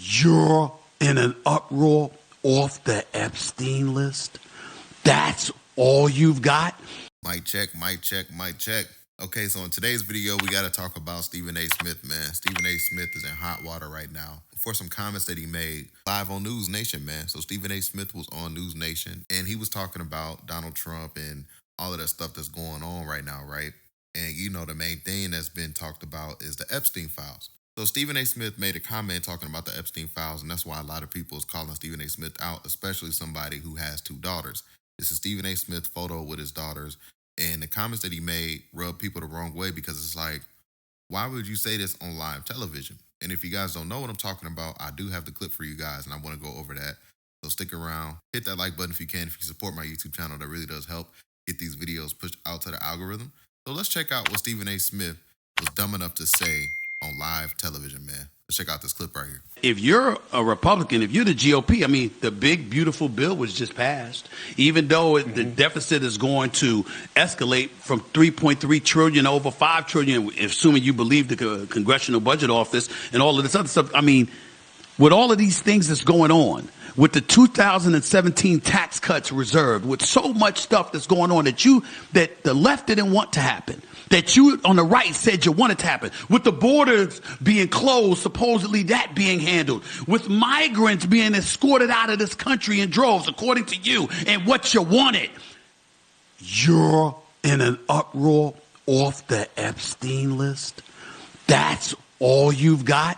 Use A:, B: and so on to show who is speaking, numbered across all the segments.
A: You're in an uproar off the Epstein list? That's all you've got?
B: Mic check, mic check, mic check. Okay, so in today's video, we got to talk about Stephen A. Smith, man. Stephen A. Smith is in hot water right now for some comments that he made live on NewsNation, man. So Stephen A. Smith was on NewsNation, and he was talking about Donald Trump and all of that stuff that's going on right now, right? And you know, the main thing that's been talked about is the Epstein files. So Stephen A. Smith made a comment talking about the Epstein files, and that's why a lot of people is calling Stephen A. Smith out, especially somebody who has two daughters. This is Stephen A. Smith's photo with his daughters. And the comments that he made rubbed people the wrong way because it's like, why would you say this on live television? And if you guys don't know what I'm talking about, I do have the clip for you guys, and I want to go over that. So stick around. Hit that like button if you can. If you support my YouTube channel, that really does help get these videos pushed out to the algorithm. So let's check out what Stephen A. Smith was dumb enough to say on live television, man. Let's check out this clip right here.
A: If you're a Republican, if you're the GOP, I mean, the big, beautiful bill was just passed. Even though the deficit is going to escalate from 3.3 trillion over 5 trillion, assuming you believe the Congressional Budget Office and all of this other stuff. I mean, with all of these things that's going on, with the 2017 tax cuts reserved, with so much stuff that's going on that the left didn't want to happen, that you on the right said you wanted to happen, with the borders being closed, supposedly that being handled, with migrants being escorted out of this country in droves, according to you, and what you wanted. You're in an uproar off the Epstein list? That's all you've got?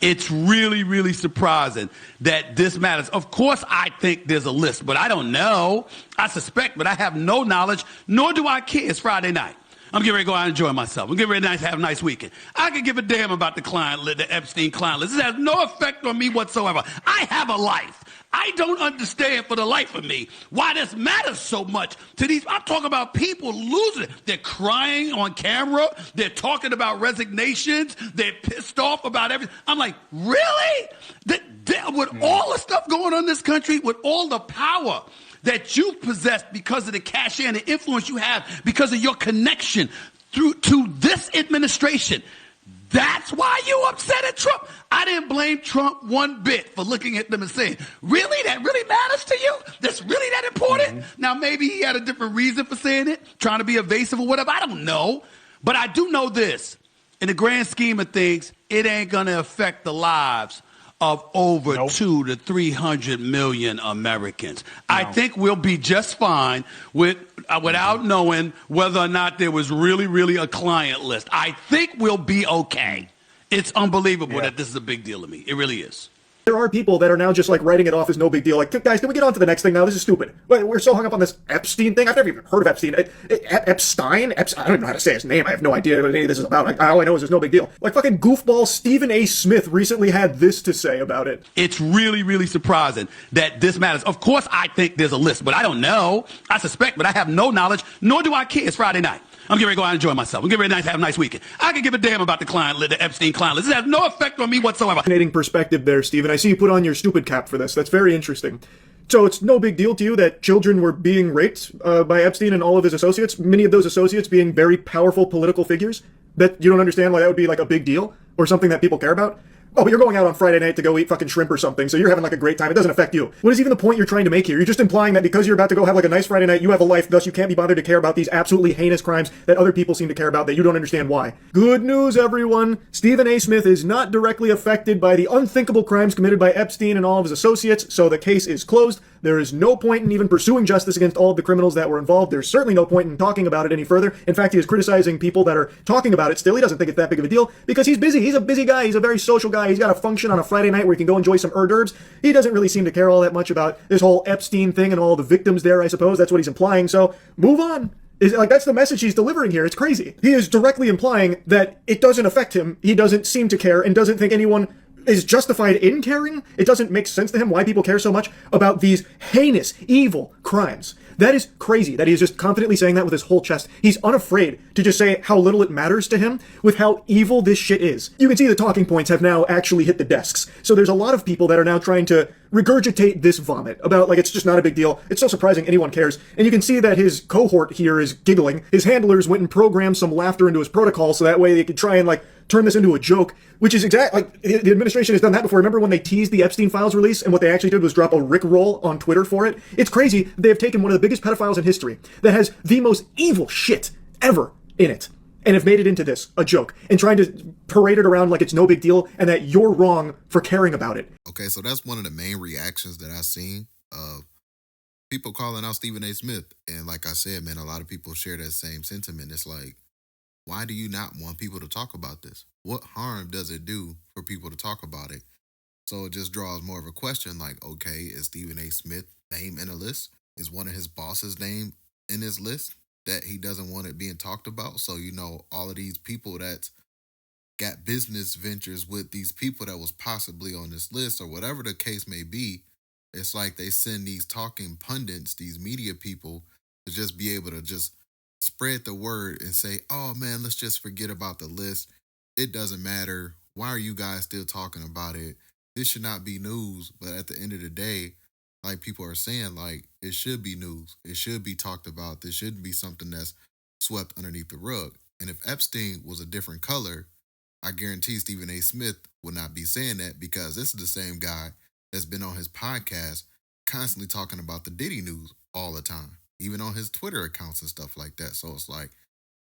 A: It's really, really surprising that this matters. Of course, I think there's a list, but I don't know. I suspect, but I have no knowledge, nor do I care. It's Friday night. I'm getting ready to go out and enjoy myself. I'm getting ready to have a nice weekend. I could give a damn about the Epstein client list. This has no effect on me whatsoever. I have a life. I don't understand for the life of me why this matters so much to these. I'm talking about people losing it. They're crying on camera. They're talking about resignations. They're pissed off about everything. I'm like, really? With all the stuff going on in this country, with all the power that you possess because of the cachet and the influence you have because of your connection to this administration, that's why you upset at Trump? I didn't blame Trump one bit for looking at them and saying, really? That really matters to you? That's really that important? Now, maybe he had a different reason for saying it, trying to be evasive or whatever. I don't know. But I do know this. In the grand scheme of things, it ain't going to affect the lives of over 200 to 300 million Americans. I think we'll be just fine without knowing whether or not there was really a client list. I think we'll be okay. It's unbelievable that this is a big deal to me. It really is.
C: There are people that are now just like writing it off as no big deal. Like, guys, can we get on to the next thing now? This is stupid. We're so hung up on this Epstein thing. I've never even heard of Epstein. Epstein? I don't even know how to say his name. I have no idea what any of this is about. All I know is there's no big deal. Like fucking goofball Stephen A. Smith recently had this to say about it.
A: It's really surprising that this matters. Of course, I think there's a list, but I don't know. I suspect, but I have no knowledge, nor do I care. It's Friday night. I'm getting ready to go out and enjoy myself. I'm getting ready to have a nice weekend. I could give a damn about the Epstein client list. This has no effect on me whatsoever.
C: Fascinating perspective there, Stephen. I see you put on your stupid cap for this. That's very interesting. So it's no big deal to you that children were being raped by Epstein and all of his associates, many of those associates being very powerful political figures? That you don't understand why that would be like a big deal or something that people care about? Oh, but you're going out on Friday night to go eat fucking shrimp or something, so you're having like a great time. It doesn't affect you. What is even the point you're trying to make here? You're just implying that because you're about to go have like a nice Friday night, you have a life, thus you can't be bothered to care about these absolutely heinous crimes that other people seem to care about that you don't understand why. Good news, everyone. Stephen A. Smith is not directly affected by the unthinkable crimes committed by Epstein and all of his associates, so the case is closed. There is no point in even pursuing justice against all of the criminals that were involved. There's certainly no point in talking about it any further. In fact, he is criticizing people that are talking about it still. He doesn't think it's that big of a deal because he's busy. He's a busy guy. He's a very social guy. He's got a function on a Friday night where he can go enjoy some hors d'oeuvres. He doesn't really seem to care all that much about this whole Epstein thing and all the victims there, I suppose. That's what he's implying. So move on. That's the message he's delivering here. It's crazy. He is directly implying that it doesn't affect him. He doesn't seem to care and doesn't think anyone is justified in caring. It doesn't make sense to him why people care so much about these heinous, evil, crimes. That is crazy that he is just confidently saying that with his whole chest. He's unafraid to just say how little it matters to him with how evil this shit is. You can see the talking points have now actually hit the desks. So there's a lot of people that are now trying to regurgitate this vomit about, like, it's just not a big deal. It's so surprising anyone cares. And you can see that his cohort here is giggling. His handlers went and programmed some laughter into his protocol so that way they could try and, like, turn this into a joke, which is like, the administration has done that before. Remember when they teased the Epstein files release and what they actually did was drop a rickroll on Twitter for it? It's crazy. They have taken one of the biggest pedophiles in history that has the most evil shit ever in it and have made it into this, a joke, and trying to parade it around like it's no big deal and that you're wrong for caring about it.
B: Okay, so that's one of the main reactions that I've seen of people calling out Stephen A. Smith. And like I said, man, a lot of people share that same sentiment. It's like, why do you not want people to talk about this? What harm does it do for people to talk about it? So it just draws more of a question like, okay, is Stephen A. Smith name in a list? Is one of his bosses' name in his list that he doesn't want it being talked about? So, you know, all of these people that got business ventures with these people that was possibly on this list or whatever the case may be, it's like they send these talking pundits, these media people, to just be able to just spread the word and say, oh man, let's just forget about the list. It doesn't matter. Why are you guys still talking about it? This should not be news. But at the end of the day, like people are saying, like, it should be news. It should be talked about. This shouldn't be something that's swept underneath the rug. And if Epstein was a different color, I guarantee Stephen A. Smith would not be saying that, because this is the same guy that's been on his podcast constantly talking about the Diddy news all the time, even on his Twitter accounts and stuff like that. So it's like,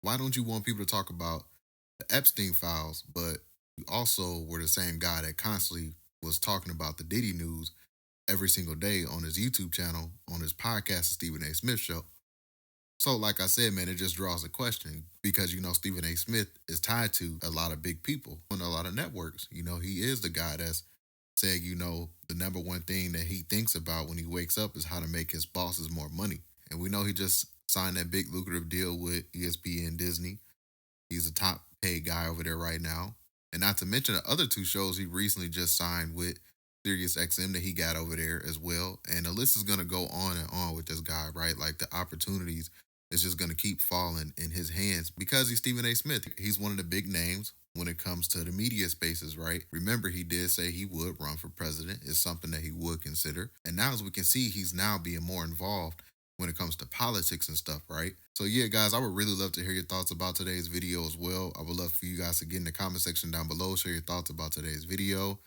B: why don't you want people to talk about the Epstein files, but you also were the same guy that constantly was talking about the Diddy news every single day on his YouTube channel, on his podcast, The Stephen A. Smith Show? So like I said, man, it just draws a question because, you know, Stephen A. Smith is tied to a lot of big people on a lot of networks. You know, he is the guy that's saying, you know, the number one thing that he thinks about when he wakes up is how to make his bosses more money. And we know he just signed that big lucrative deal with ESPN Disney. He's a top paid guy over there right now. And not to mention the other two shows he recently just signed with Sirius XM that he got over there as well. And the list is going to go on and on with this guy, right? Like the opportunities is just going to keep falling in his hands because he's Stephen A. Smith. He's one of the big names when it comes to the media spaces, right? Remember, he did say he would run for president. It's something that he would consider. And now, as we can see, he's now being more involved when it comes to politics and stuff, right? So yeah, guys, I would really love to hear your thoughts about today's video as well. I would love for you guys to get in the comment section down below, share your thoughts about today's video.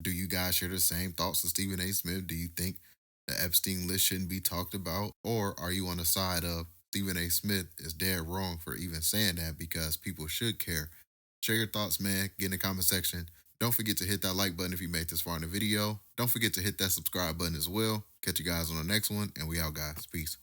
B: Do you guys share the same thoughts as Stephen A. Smith? Do you think the Epstein list shouldn't be talked about? Or are you on the side of Stephen A. Smith is dead wrong for even saying that because people should care? Share your thoughts, man. Get in the comment section. Don't forget to hit that like button if you made this far in the video. Don't forget to hit that subscribe button as well. Catch you guys on the next one, and we out, guys. Peace.